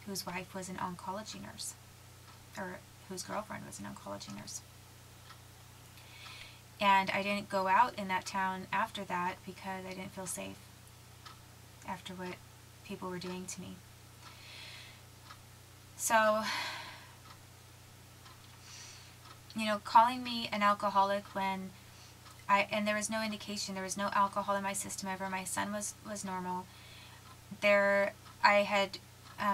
whose wife was an oncology nurse, or whose girlfriend was an oncology nurse. And I didn't go out in that town after that because I didn't feel safe after what people were doing to me. So, you know, calling me an alcoholic when and there was no indication, there was no alcohol in my system ever. My son was normal. I had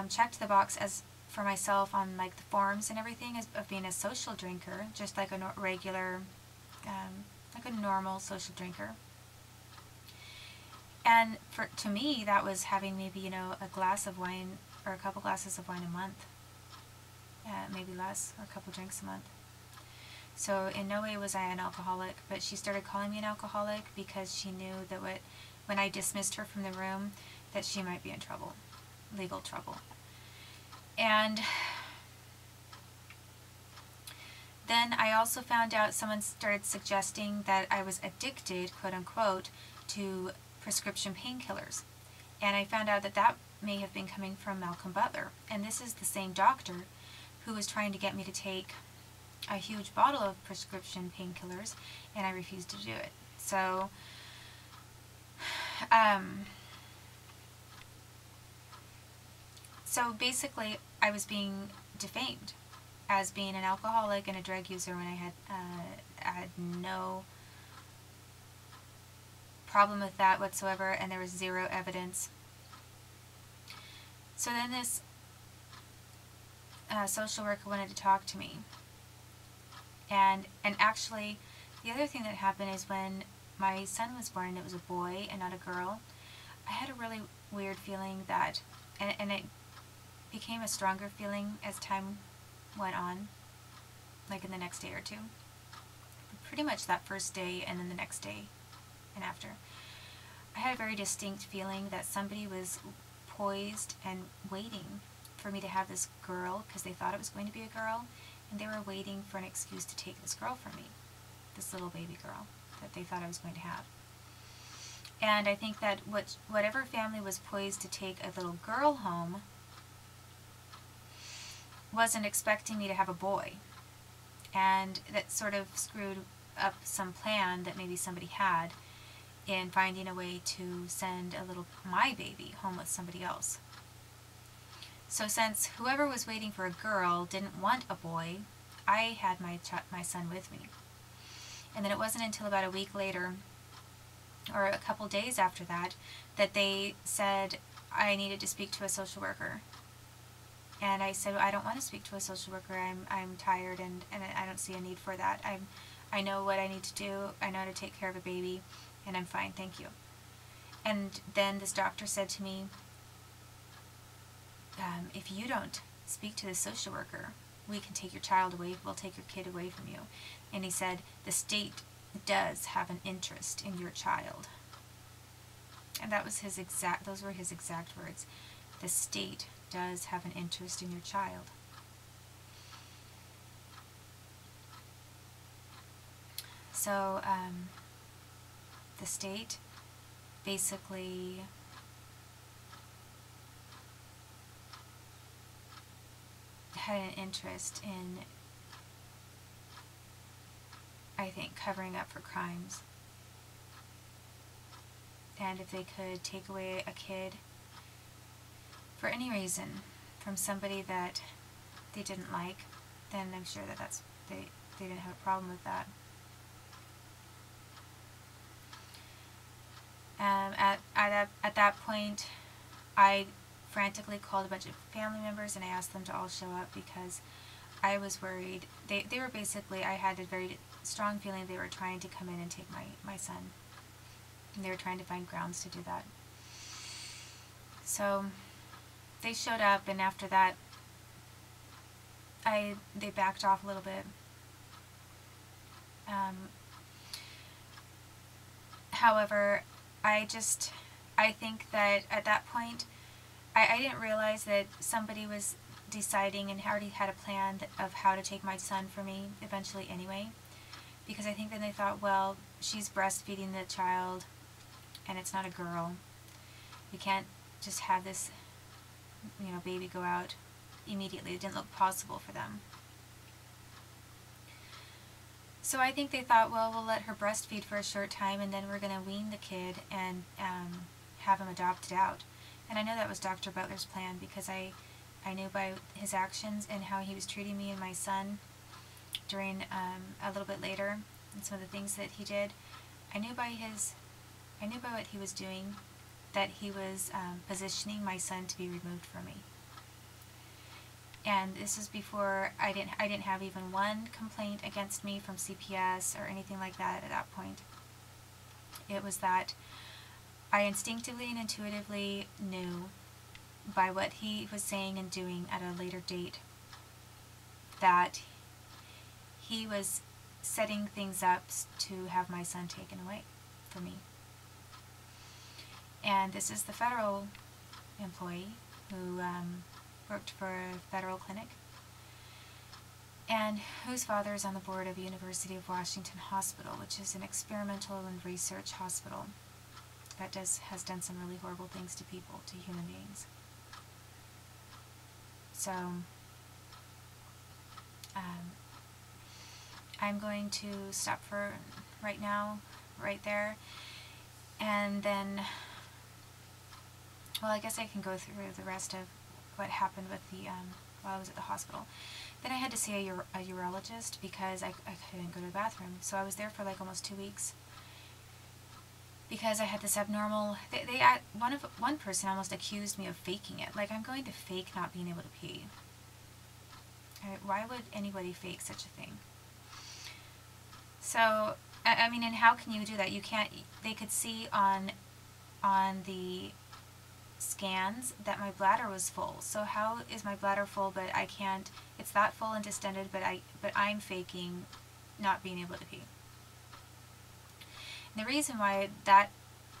checked the box as for myself on like the forms and everything of being a social drinker, just like a regular, like a normal social drinker. And to me, that was having maybe, you know, a glass of wine or a couple glasses of wine a month, maybe less, or a couple drinks a month. So in no way was I an alcoholic, but she started calling me an alcoholic because she knew that when I dismissed her from the room, that she might be in trouble, legal trouble. And then I also found out someone started suggesting that I was addicted, quote unquote, to prescription painkillers. And I found out that that may have been coming from Malcolm Butler. And this is the same doctor who was trying to get me to take a huge bottle of prescription painkillers, and I refused to do it. So, so basically, I was being defamed as being an alcoholic and a drug user when I had no problem with that whatsoever, and there was zero evidence. So then this social worker wanted to talk to me. And actually, the other thing that happened is when my son was born and it was a boy and not a girl, I had a really weird feeling that, and it became a stronger feeling as time went on, like in the next day or two. Pretty much that first day and then the next day and after. I had a very distinct feeling that somebody was poised and waiting for me to have this girl because they thought it was going to be a girl. And they were waiting for an excuse to take this girl from me, this little baby girl that they thought I was going to have. And I think that whatever family was poised to take a little girl home wasn't expecting me to have a boy. And that sort of screwed up some plan that maybe somebody had in finding a way to send my baby home with somebody else. So since whoever was waiting for a girl didn't want a boy, I had my son with me. And then it wasn't until about a week later, or a couple days after that, that they said I needed to speak to a social worker. And I said, I don't want to speak to a social worker. I'm tired and I don't see a need for that. I know what I need to do. I know how to take care of a baby, and I'm fine, thank you. And then this doctor said to me, if you don't speak to the social worker, we can take your child away, we'll take your kid away from you. And he said, the state does have an interest in your child. And that was those were his exact words. The state does have an interest in your child. So, the state basically had an interest in, I think, covering up for crimes. And if they could take away a kid for any reason from somebody that they didn't like, then I'm sure that they didn't have a problem with that. At that point, I frantically called a bunch of family members and I asked them to all show up because I was worried. They were basically, I had a very strong feeling they were trying to come in and take my son. And they were trying to find grounds to do that. So they showed up, and after that they backed off a little bit. However, I think that at that point I didn't realize that somebody was deciding and already had a plan of how to take my son from me eventually anyway, because I think then they thought, well, she's breastfeeding the child and it's not a girl. We can't just have this baby go out immediately. It didn't look possible for them. So I think they thought, well, we'll let her breastfeed for a short time and then we're going to wean the kid and have him adopted out. And I know that was Dr. Butler's plan because I knew by his actions and how he was treating me and my son during a little bit later and some of the things that he did. I knew by what he was doing that he was positioning my son to be removed from me. And this is before I didn't have even one complaint against me from CPS or anything like that at that point. It was that I instinctively and intuitively knew by what he was saying and doing at a later date that he was setting things up to have my son taken away from me. And this is the federal employee who worked for a federal clinic and whose father is on the board of University of Washington Hospital, which is an experimental and research hospital that has done some really horrible things to people, to human beings. So I'm going to stop for right now, right there, and then, well, I guess I can go through the rest of what happened with the while I was at the hospital. Then I had to see a urologist because I couldn't go to the bathroom. So I was there for like almost 2 weeks because I had this abnormal. One person almost accused me of faking it. Like, I'm going to fake not being able to pee. Why would anybody fake such a thing? So I mean, and how can you do that? You can't. They could see on the scans that my bladder was full. So how is my bladder full but I can't, it's that full and distended, but I'm faking not being able to pee. And the reason why that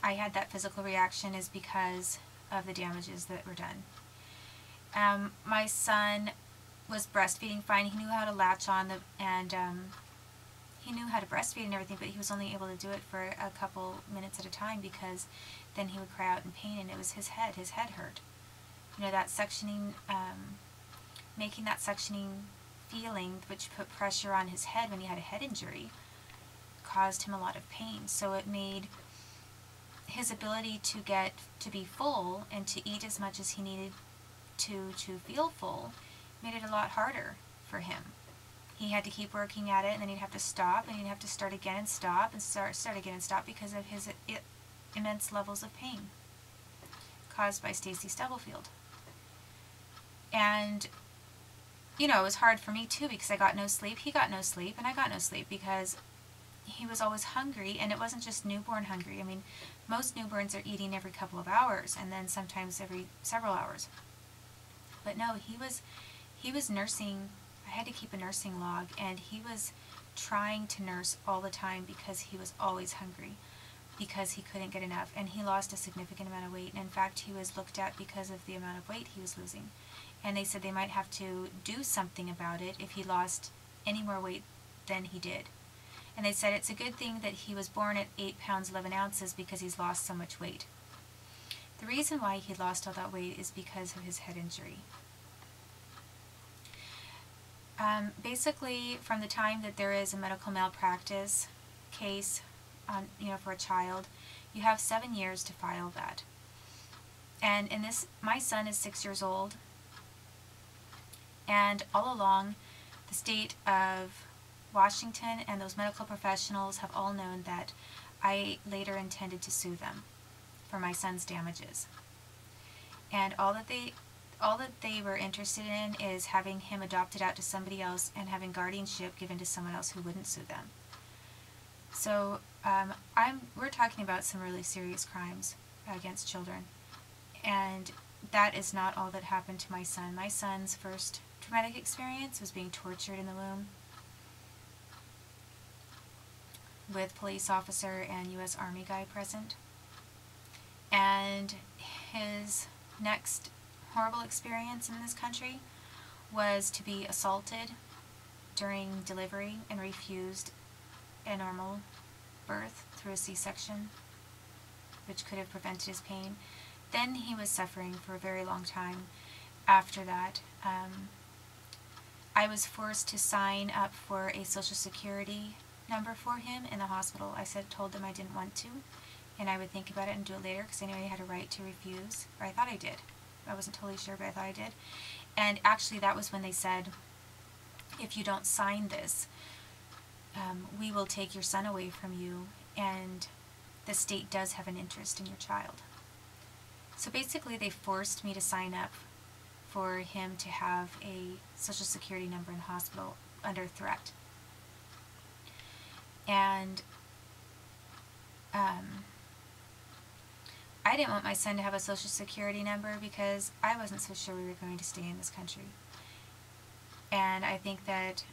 I had that physical reaction is because of the damages that were done. My son was breastfeeding fine. He knew how to latch on and he knew how to breastfeed and everything, but he was only able to do it for a couple minutes at a time because then he would cry out in pain, and it was his head. His head hurt. You know, that suctioning, making that suctioning feeling, which put pressure on his head when he had a head injury, caused him a lot of pain. So it made his ability to be full and to eat as much as he needed to feel full, made it a lot harder for him. He had to keep working at it, and then he'd have to stop, and he'd have to start again and stop, and start again and stop because of his immense levels of pain caused by Stacy Stubblefield. And, you know, it was hard for me too because I got no sleep, he got no sleep, and I got no sleep because he was always hungry, and it wasn't just newborn hungry. I mean, most newborns are eating every couple of hours, and then sometimes every several hours. But no, he was nursing. I had to keep a nursing log, and he was trying to nurse all the time because he was always hungry, because he couldn't get enough, and he lost a significant amount of weight. And in fact, he was looked at because of the amount of weight he was losing, and they said they might have to do something about it if he lost any more weight than he did. And they said it's a good thing that he was born at 8 pounds 11 ounces because he's lost so much weight. The reason why he lost all that weight is because of his head injury. Basically, from the time that there is a medical malpractice case on, for a child, you have 7 years to file that. And in this, my son is 6 years old, and all along, the state of Washington and those medical professionals have all known that I later intended to sue them for my son's damages. And all that they were interested in is having him adopted out to somebody else and having guardianship given to someone else who wouldn't sue them. So we're talking about some really serious crimes against children, and that is not all that happened to my son. My son's first traumatic experience was being tortured in the womb with police officer and U.S. Army guy present. And his next horrible experience in this country was to be assaulted during delivery and refused a normal birth through a C-section, which could have prevented his pain. Then he was suffering for a very long time, after that, I was forced to sign up for a Social Security number for him in the hospital. I told them I didn't want to, and I would think about it and do it later because I knew I had a right to refuse, or I thought I did. I wasn't totally sure, but I thought I did. And actually that was when they said, if you don't sign this, we will take your son away from you, and the state does have an interest in your child. So basically they forced me to sign up for him to have a Social Security number in the hospital under threat. And I didn't want my son to have a Social Security number because I wasn't so sure we were going to stay in this country. And I think that,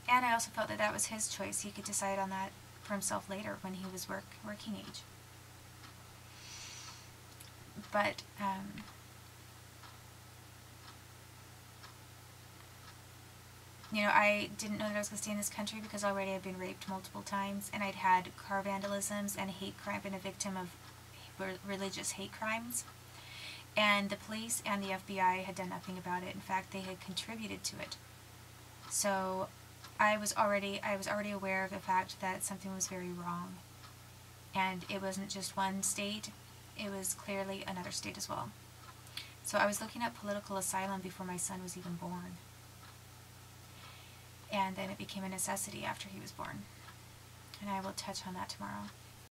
and I also felt that that was his choice. He could decide on that for himself later when he was working age. But, you know, I didn't know that I was going to stay in this country because already I'd been raped multiple times, and I'd had car vandalisms and hate crime, been a victim of religious hate crimes. And the police and the FBI had done nothing about it. In fact, they had contributed to it. So I was already aware of the fact that something was very wrong. And it wasn't just one state, it was clearly another state as well. So I was looking at political asylum before my son was even born. And then it became a necessity after he was born. And I will touch on that tomorrow.